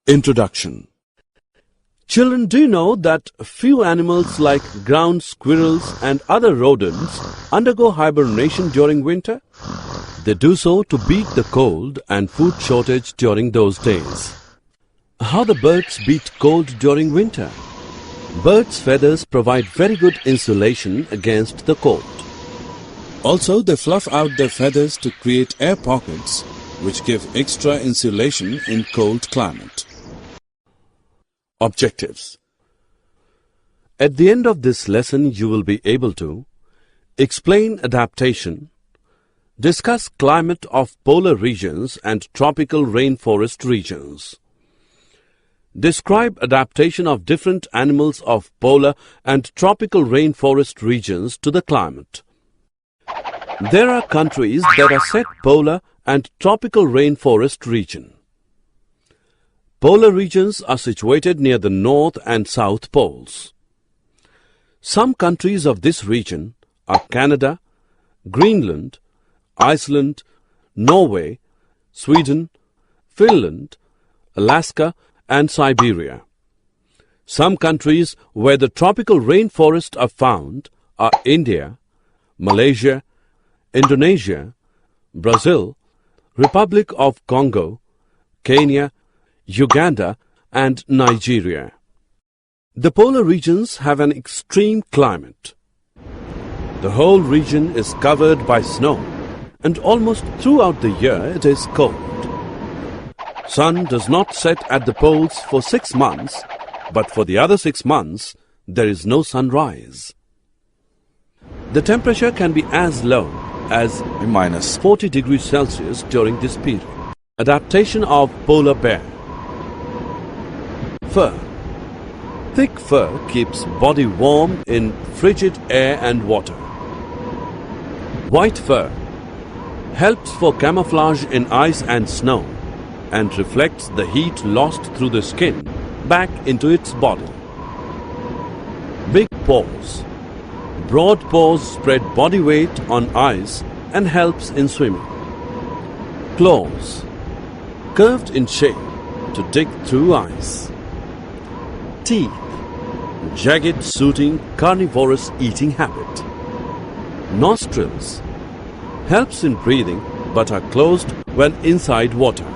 Introduction. Children, do you know that few animals like ground squirrels and other rodents undergo hibernation during winter? They do so to beat the cold and food shortage during those days. How the birds beat cold during winter? Birds' feathers provide very good insulation against the cold. Also, they fluff out their feathers to create air pockets, which give extra insulation in cold climate. Objectives. At the end of this lesson, you will be able to explain adaptation, discuss climate of polar regions and tropical rainforest regions, describe adaptation of different animals of polar and tropical rainforest regions to the climate. There are countries that are set polar and tropical rainforest region. Polar regions are situated near the North and South Poles. Some countries of this region are Canada, Greenland, Iceland, Norway, Sweden, Finland, Alaska, and Siberia. Some countries where the tropical rainforests are found are India, Malaysia, Indonesia, Brazil, Republic of Congo, Kenya, Uganda, and Nigeria. The polar regions have an extreme climate. The whole region is covered by snow, and almost throughout the year it is cold. Sun does not set at the poles for 6 months, but for the other 6 months there is no sunrise. The temperature can be as low as minus 40 degrees Celsius during this period. Adaptation of polar bear. Fur. Thick fur keeps body warm in frigid air and water. White fur helps for camouflage in ice and snow and reflects the heat lost through the skin back into its body. Big paws. Broad paws spread body weight on ice and helps in swimming. Claws. Curved in shape to dig through ice. Teeth. Jagged suiting carnivorous eating habit. Nostrils. Helps in breathing but are closed when inside water.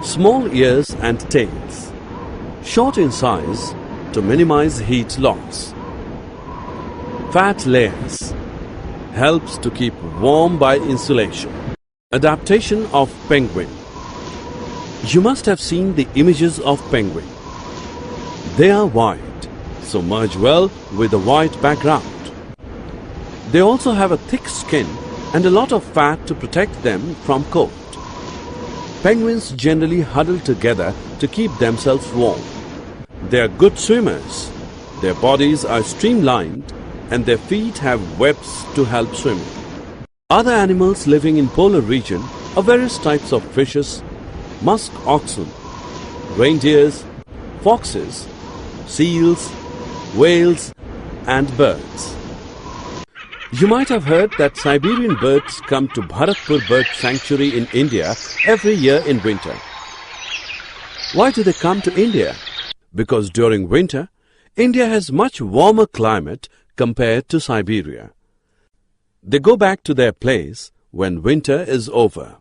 Small ears and tails. Short in size to minimize heat loss. Fat layers. Helps to keep warm by insulation. Adaptation of penguin. You must have seen the images of penguin. They are white, so merge well with the white background. They also have a thick skin and a lot of fat to protect them from cold. Penguins generally huddle together to keep themselves warm. They are good swimmers. Their bodies are streamlined and their feet have webs to help swimming. Other animals living in polar region are various types of fishes, musk oxen, reindeers, foxes, seals, whales, and birds. You might have heard that Siberian birds come to Bharatpur Bird Sanctuary in India every year in winter. Why do they come to India? Because during winter, India has much warmer climate compared to Siberia. They go back to their place when winter is over.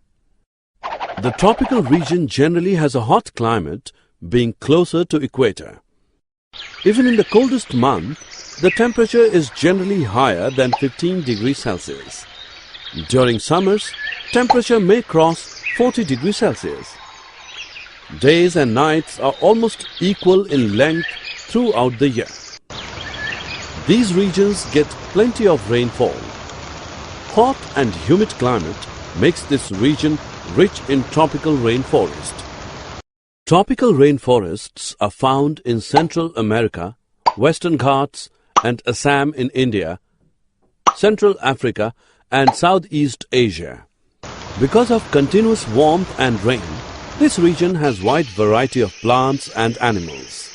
The tropical region generally has a hot climate, being closer to equator. Even in the coldest month, the temperature is generally higher than 15 degrees Celsius. During summers, temperature may cross 40 degrees Celsius. Days and nights are almost equal in length throughout the year. These regions get plenty of rainfall. Hot and humid climate makes this region rich in tropical rainforest. Tropical rainforests are found in Central America, Western Ghats and Assam in India, Central Africa and Southeast Asia. Because of continuous warmth and rain, this region has wide variety of plants and animals.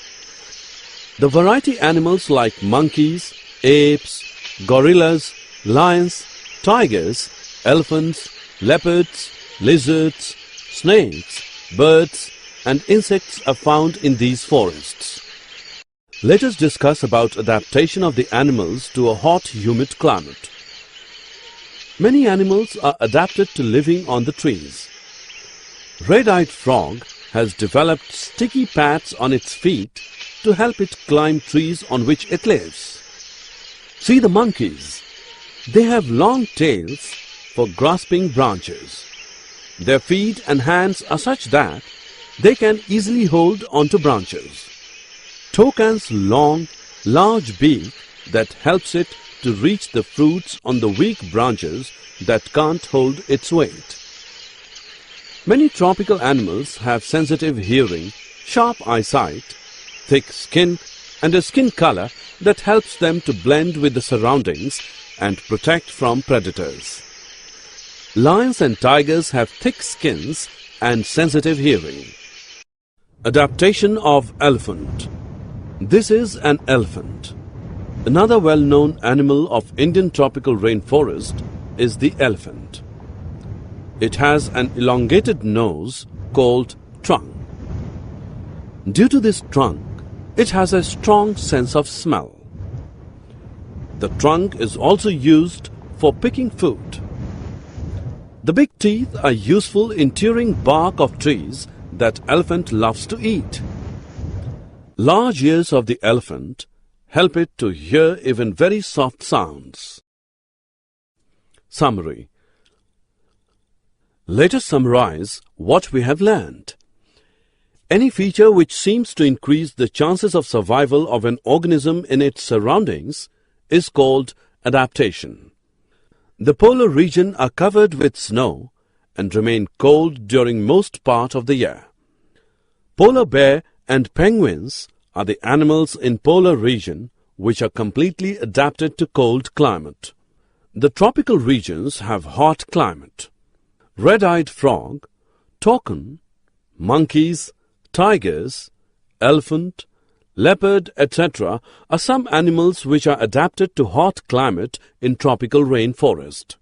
The variety animals like monkeys, apes, gorillas, lions, tigers, elephants, leopards, lizards, snakes, birds, and insects are found in these forests. Let us discuss about adaptation of the animals to a hot, humid climate. Many animals are adapted to living on the trees. Red-eyed frog has developed sticky pads on its feet to help it climb trees on which it lives. See the monkeys. They have long tails for grasping branches. Their feet and hands are such that they can easily hold onto branches. Toucan's long, large beak that helps it to reach the fruits on the weak branches that can't hold its weight. Many tropical animals have sensitive hearing, sharp eyesight, thick skin, and a skin color that helps them to blend with the surroundings and protect from predators. Lions and tigers have thick skins and sensitive hearing. Adaptation of elephant. This is an elephant. Another well-known animal of Indian tropical rainforest is the elephant. It has an elongated nose called trunk. Due to this trunk, it has a strong sense of smell. The trunk is also used for picking food. The big teeth are useful in tearing bark of trees that elephant loves to eat. Large ears of the elephant help it to hear even very soft sounds. Summary. Let us summarize what we have learned. Any feature which seems to increase the chances of survival of an organism in its surroundings is called adaptation. The polar region are covered with snow and remain cold during most part of the year. Polar bear and penguins are the animals in polar region which are completely adapted to cold climate. The tropical regions have hot climate. Red-eyed frog, toucan, monkeys, tigers, elephant, leopard, etc. are some animals which are adapted to hot climate in tropical rainforest.